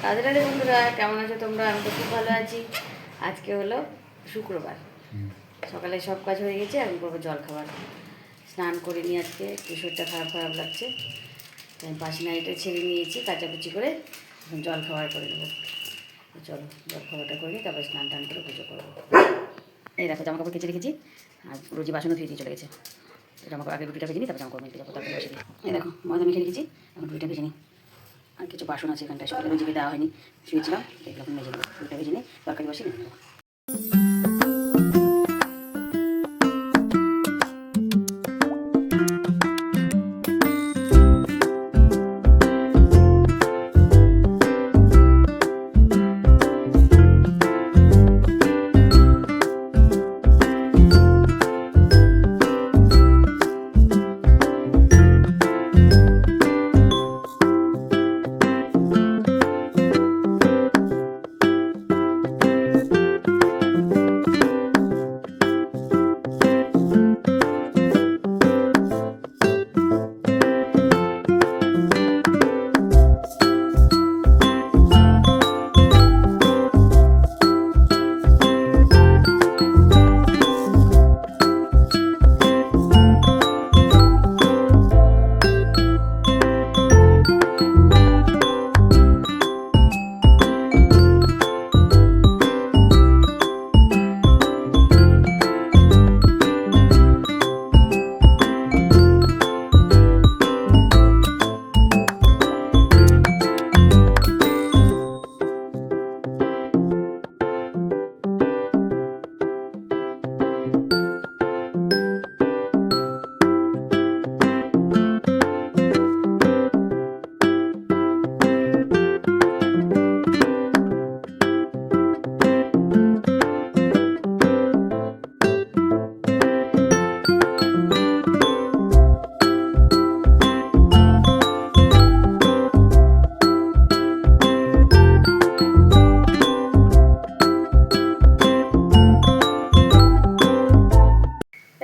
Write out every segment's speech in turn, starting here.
রাধে রাধে বন্ধুরা, কেমন আছো তোমরা? আমি তো খুব ভালো আছি। আজকে হলো শুক্রবার, সকালে সব কাজ হয়ে গেছে। আমি করবো জল খাবার। স্নান করে নিয়ে আজকে একটু শরীরটা খারাপ খারাপ লাগছে, আমি পাশে নাইটা ছেড়ে নিয়েছি কাচাকুচি করে। এখন জল খাবার করে নেবো। চলো জল খাবারটা করে নিই, তারপরে স্নান টান করে পুজো করবো। এই দেখো জামা কাপড় কেচে রেখেছি, আর রোজি বাসনও ধুয়ে দিয়ে চলে গেছে। জামা কাপড় আগে রুটিটা ভেজে নিই, তারপরে জামা কাপড় মেখে যাবো, তারপরে বসে দিই। এই দেখো ময়দা মেখে রেখেছি, এখন রুটিটা ভেজে নিই। আর কিছু বাসন আছে এখানটায়, সকালে রোজিকে দেওয়া হয়নি, শুয়েছিলাম, দেখলাম মেজে নেবো। রুটিটা ভেজে নিই, তরকারি বসিয়ে নেবো।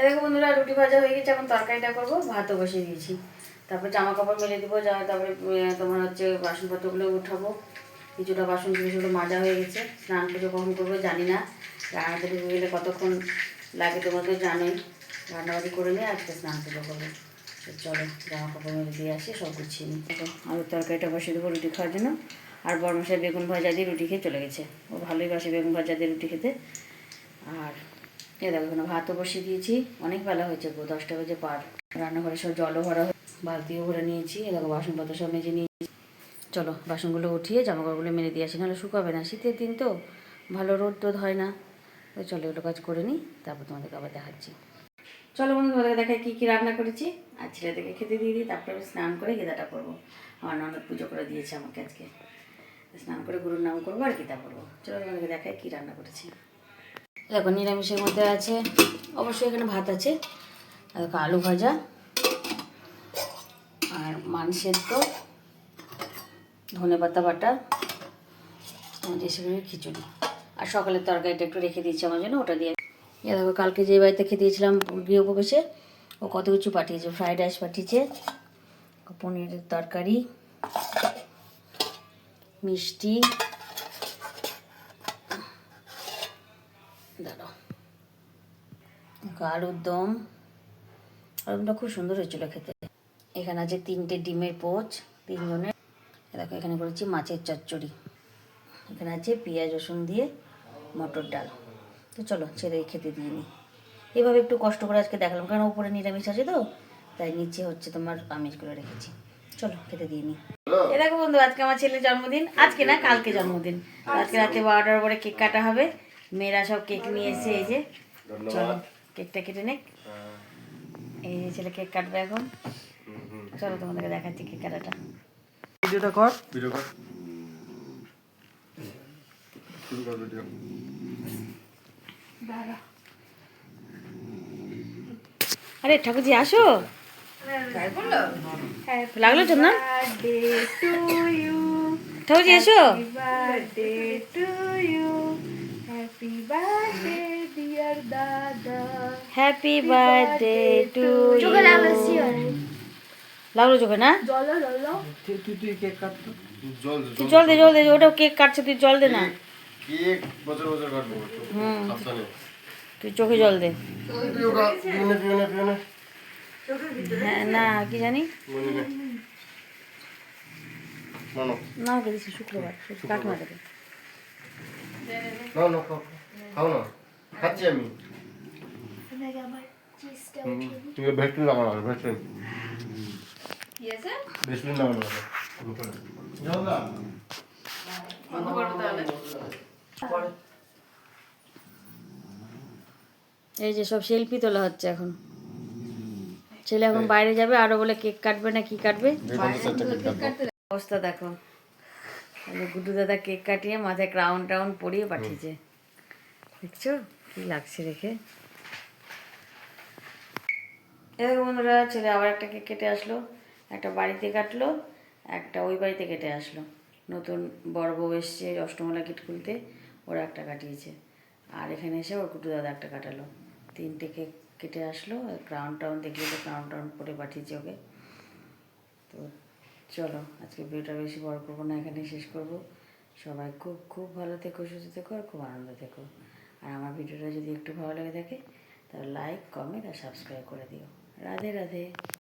দেখো বন্ধুরা, রুটি ভাজা হয়ে গেছে, এখন তরকারিটা করবো। ভাতও বসিয়ে দিয়েছি, তারপরে জামা কাপড় মেলে দেবো। তারপরে তোমার হচ্ছে বাসনপত্রগুলো উঠাবো। কিছুটা বাসন জিনিসগুলো মাজা হয়ে গেছে। স্নান পুজো কখন করবো জানি না, রান্নাতে ঢুকে গেলে কতক্ষণ লাগে তোমাদের জানোই। রান্নাবাড়ি করে নিয়ে আজকে স্নান পুজো করবো। চলো জামা কাপড় মেলে দিয়ে আসি, সব গুছিয়ে নিই। দেখো আলুর তরকারিটা বসিয়ে দেবো রুটি খাওয়ার জন্য। আর বড়মশাই বেগুন ভাজা দিয়ে রুটি খেয়ে চলে গেছে, ও ভালোই বাসে বেগুন ভাজা দিয়ে রুটি খেতে। আর এ দেখো এখানে ভাতও বসিয়ে দিয়েছি, অনেক বেলা হয়েছে গো, 10টা বাজে পার। রান্নাঘরে সব জলও ভরা হয়ে, বালতিও ভরে নিয়েছি। এ দেখো বাসনপত্র সব মেজে নিয়েছি। চলো বাসনগুলো উঠিয়ে জামাকাপড়গুলো মেলে দিয়ে আসি, নাহলে শুকাবে না। শীতের দিন তো, ভালো রোদ টোদ হয় না। তো চলো এগুলো কাজ করে নিই, তারপর তোমাদেরকে আবার দেখাচ্ছি। চলো বন্ধু, তোমাদেরকে দেখাই কী কী রান্না করেছি। আর ছেলেদেরকে খেতে দিয়ে দিই, তারপরে স্নান করে গেঁদাটা করবো। আমার ননদ পুজো করে দিয়েছে আমাকে আজকে, স্নান করে গুরুর নাম করবো আর গীতা পড়বো। চলো তোমাদেরকে দেখাই কী রান্না করেছি। দেখো নিরামিষের মধ্যে আছে, অবশ্যই এখানে ভাত আছে, আর আলু ভাজা, আর মাংসের তো ধনে পাতা বাটা, সেগুলো খিচুড়ি। আর সকালের তরকারিটা একটু রেখে দিয়েছি আমার জন্য, ওটা দিয়ে। দেখো কালকে যে বাড়িতে খেতে দিয়েছিলাম গৃহপ্রবেশে, ও কত কিছু পাঠিয়েছে। ফ্রাইড রাইস পাঠিয়েছে, পনিরের তরকারি, মিষ্টি, দাঁড়াও, আলুর দম। আলুটা খুব সুন্দর হয়েছিল খেতে। এখানে আছে 3টে ডিমের পোচ 3জনের। দেখো এখানে করেছি মাছের চচ্চড়ি। এখানে আছে পেঁয়াজ রসুন দিয়ে মটর ডাল। তো চলো ছেড়ে খেতে দিয়ে নিই। এভাবে একটু কষ্ট করে আজকে দেখালাম, কারণ উপরে নিরামিষ আছে তো, তাই নিচে হচ্ছে তোমার আমিষ করে রেখেছি। চলো খেতে দিয়ে নিই। এ দেখো বন্ধু, আজকে আমার ছেলের জন্মদিন। আজকে না, কালকে জন্মদিন। আজকে রাতে 12টার পরে কেক কাটা হবে। মেয়েরা সব কেক নিয়ে এসে, এই যে চলো কেকটা কেটে নে। এই যে ছেলে কেক কাটবে এখন। চলো তোমাদেরকে দেখাচ্ছি কেক কাটাটা। ভিডিওটা কর, ভিডিও কর, শুরু কর ভিডিও। আরে ঠাকুরজি আসো, লাগলো তো না? ঠাকুরজি এসো। Happy birthday to you. লাগলো চোখে না? তুই কেক কাট তো। জল তুই জল দে ওটাও কেক কাটছে, তুই জল দে না, কেক বছর বছর কাটবো সাবধানে তুই চোখে জল দে। পিওনে পিওনে পিওনে হ্যাঁ না কি জানি মনে নেই মানো না দিয়েছি শুক্রবার কাট না দেবে। না না খাও না খাচ্ছি আমি তুমি ভ্যাকসিন লাগানো হবে ভ্যাকসিন ভ্যাকসিন লাগানো হবে যাও না এই যে সব সেলফি তোলা হচ্ছে এখন, ছেলে এখন বাইরে যাবে, আরো বলে কেক কাটবে না কি কাটবে, অবস্থা দেখো। তাহলে গুড্ডু দাদা কেক কাটিয়ে মাথায় ক্রাউন টাউন পরিয়ে পাঠিয়েছে, দেখছো কি লাগছে দেখে। এই বন্ধুরা, ছেলে আবার একটা কেক কেটে আসলো, একটা বাড়িতে কাটলো, একটা ওই বাড়িতে কেটে আসলো। নতুন বড় বউ এসছে অষ্টমলা কিট খুলতে, ওরা একটা কাটিয়েছে, আর এখানে এসে ওর গুড্ডু দাদা একটা কাটালো। 3টে কেক কেটে আসলো, ক্রাউন টাউন দেখলে তো ক্রাউন টাউন পরে পাঠিয়েছে ওকে। তো চলো আজকে ভিডিওটা বেশি বড় করবো না, এখানেই শেষ করব। সবাই খুব খুব ভালো থেকো, সুস্থ থেকো, আর খুব আনন্দ থেকো। আর আমার ভিডিওটা যদি একটু ভালো লেগে থাকে তাহলে লাইক কমেন্ট আর সাবস্ক্রাইব করে দিও। রাধে রাধে।